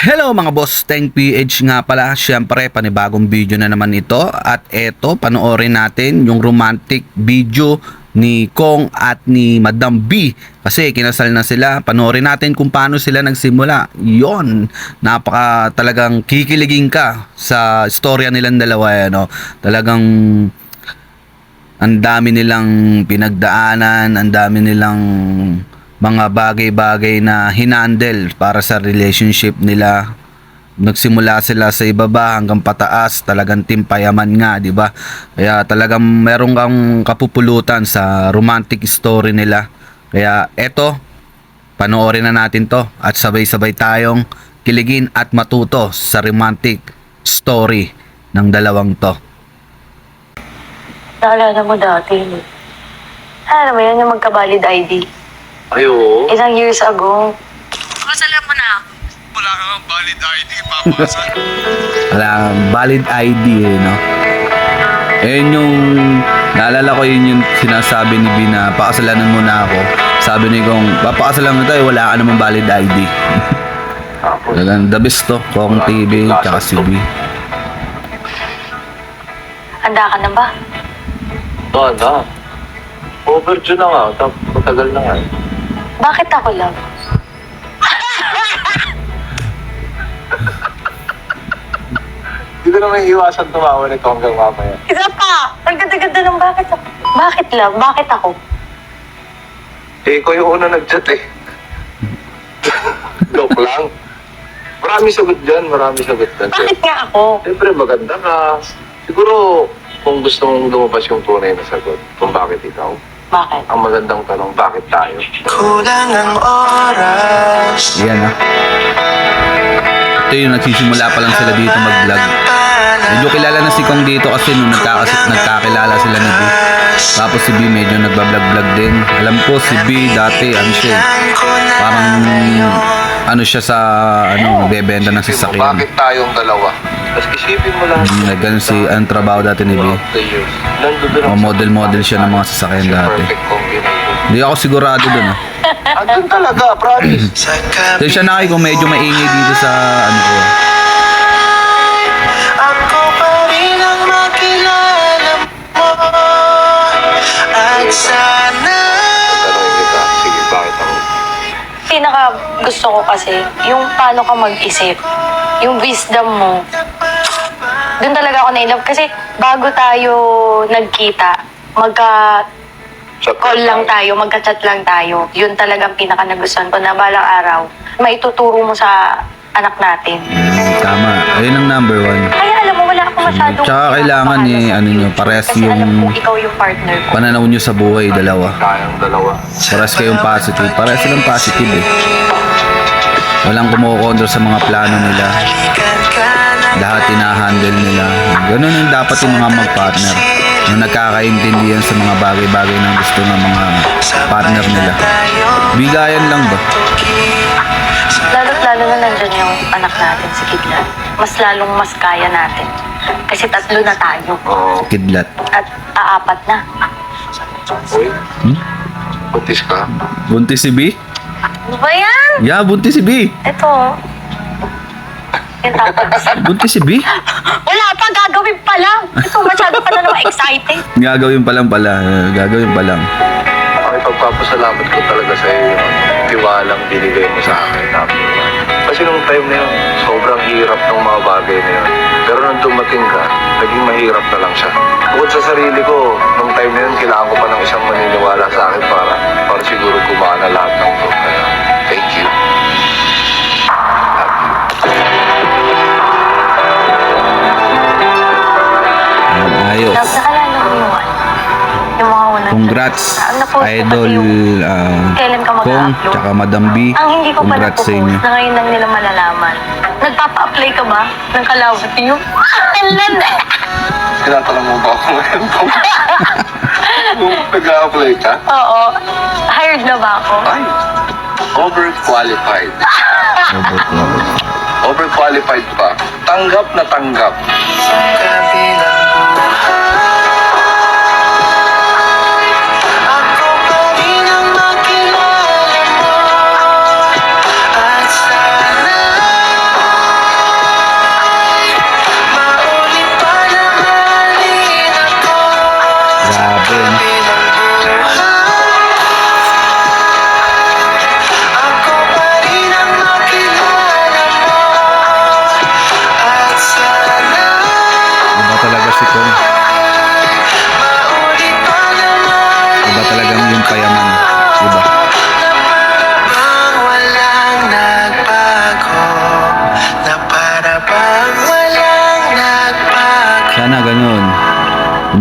Hello mga boss, Teng PH nga pala. Siyempre, panibagong video na naman ito. At eto, panoorin natin yung romantic video ni Kong at ni Madam B. Kasi kinasal na sila. Panoorin natin kung paano sila nagsimula. Yon, napaka talagang kikiligin ka sa storya nilang dalawa. No? Talagang ang dami nilang pinagdaanan, ang dami nilang mga bagay-bagay na hinandle para sa relationship nila. Nagsimula sila sa ibaba hanggang pataas, talagang timpayaman nga, di ba? Kaya talagang meron kang kapupulutan sa romantic story nila. Kaya eto, panoorin na natin to at sabay-sabay tayong kiligin at matuto sa romantic story ng dalawang to. Naalala mo dati, alam mo yan, yung magka-valid ID. Ay, oo. Ilang years ago. Kasalan mo na ako. Wala kang valid ID, papasa. Wala kang valid ID no? Ayun yung naalala ko, yun yung sinasabi ni B na pakasalanan mo na ako. Sabi ni Kong, papakasalan mo tayo, wala ka namang valid ID. Talagang the best to, Kong TV tsaka si B. Handa ka na ba? Ano? Overdue na nga. Matagal na nga. Bakit ako lang? Hindi ko naman iwasan tumawa nito hanggang mamaya. Isa pa! Ang ganda-ganda ng bakit ako. Bakit lang? Bakit ako? Eh, ikaw yung una nag-chat eh. Joke lang. Marami sagot dyan, Bakit nga ako? Siyempre, maganda ka. Siguro, kung gusto mong lumabas yung tunay na sagot, kung bakit ikaw. Bakit? Ang magandang tanong, bakit tayo? Kulang ang oras. Yan Ito yung nagsisimula pa lang sila dito mag-vlog. Medyo kilala na si Kong dito kasi nung nagkakilala sila ni B. Tapos si B medyo nagbablog-vlog din. Alam ko si B dati parang siya sa nagbebenta ng sasakyan. Bakit tayong dalawa? Tapos isipin mo lang. Ganun ang trabaho dati ni B. O model siya ng mga sasakyan dati. Perfect combination. Hindi ako sigurado dun. Andun talaga, promise. So siya na kung medyo maingay dito sa ko. Ako pa rin ang makilala mo. At sana Tanongin kita, sige, bakit ako? Pinaka gusto ko kasi, yung paano ka mag-isip. Yung wisdom mo. Doon talaga ako na-inlove. Kasi bago tayo nagkita, call lang tayo, magka-chat lang tayo. Yun talagang pinaka nagustuhan ko na balang araw, maituturo mo sa anak natin. Tama. Ayun ang number one. Kaya alam mo, wala ako masyadong... Tsaka kailangan nyo, pares Kasi alam yung kong ikaw yung partner ko. pananaw nyo sa buhay, dalawa. Tayong dalawa. Pares kayong positive. Pares silang positive eh. Walang kumukontrol sa mga plano nila. Lahat tinahandle nila. Ganun yung dapat yung mga mag-partner. Yung nagkakaintindihan sa mga bagay-bagay na gusto ng mga partner nila. Bigayan lang ba? Lalo't lalo na nandyan yung anak natin, si Kidlat. Mas lalong mas kaya natin. Kasi tatlo na tayo. Oo. Kidlat. At aapat na. Uy, buntis ka? Buntis si B? Ano ba yan? Yeah, buntis si B. Ito. Yung tapos. Buntis si B? Wala pa, gagawin pa lang. Ito, masyado pa na naman excited. Gagawin pa lang pala. Gagawin pa lang. Ang ipagpapasalamat ko talaga sa iyo yung tiwalang binigay mo sa akin. Kasi nung time na yun, sobrang hirap ng mga bagay na yun. Pero nung dumating ka, naging mahirap na lang siya. Bukod sa sarili ko, nung time na yun, kailangan ko pa ng isang maniniwala sa akin para siguro gumana lahat ng to. Kaya, thank you. Ayos. Nakalala mo yung yung mga unang Congrats, na-post ko kasi Idol kailan ka Kong, mag-upload. tsaka Madam B. Ang hindi ko pa Congrats sa inyo. na ngayon lang nila malalaman. Nagpapa-apply ka ba ng kalabuti yung... Kailan eh! Tinatanong mo ba ako ngayon? Nag-a-apply ka? Oo. Hired na ba ako? Ay, overqualified. Overqualified pa. Tanggap na tanggap. kabilang buhay. Ako pa rin ang makilala mo. At sana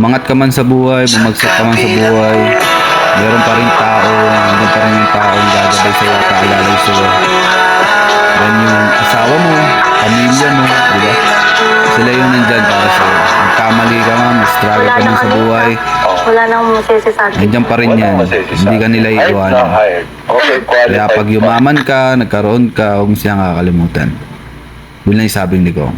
Umangat ka man sa buhay, bumagsak ka man sa buhay, meron pa rin tao, hanggang pa rin yung taong gagabay sa'yo at aalalay sa'yo. Yan yung asawa mo, pamilya mo, di ba? Sila yung nandyan para sa'yo. Magkamali ka man, struggle ka man sa buhay, Wala nang masisi sa akin. nandyan pa rin yan. Hindi ka nila iiwanan. Okay, Kaya pag yumaman ka, nagkaroon ka, huwag mo siyang kakalimutan. Yun lang yung sabi ni Kong.